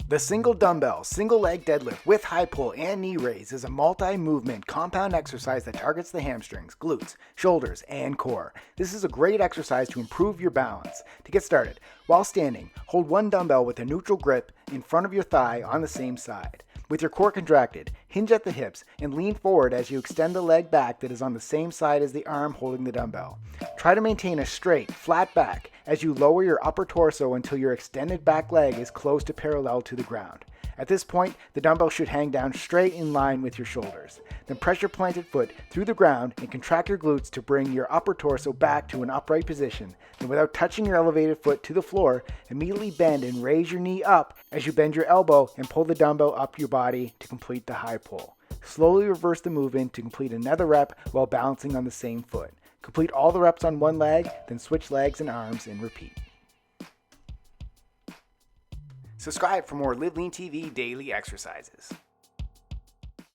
The single dumbbell, single leg deadlift with high pull and knee raise is a multi-movement compound exercise that targets the hamstrings, glutes, shoulders, and core. This is a great exercise to improve your balance. To get started, while standing, hold one dumbbell with a neutral grip in front of your thigh on the same side. With your core contracted, hinge at the hips and lean forward as you extend the leg back that is on the same side as the arm holding the dumbbell. Try to maintain a straight, flat back as you lower your upper torso until your extended back leg is close to parallel to the ground. At this point, the dumbbell should hang down straight in line with your shoulders. Then press your planted foot through the ground and contract your glutes to bring your upper torso back to an upright position. Then without touching your elevated foot to the floor, immediately bend and raise your knee up as you bend your elbow and pull the dumbbell up your body to complete the high pull. Slowly reverse the movement to complete another rep while balancing on the same foot. Complete all the reps on one leg, then switch legs and arms and repeat. Subscribe for more Live Lean TV daily exercises.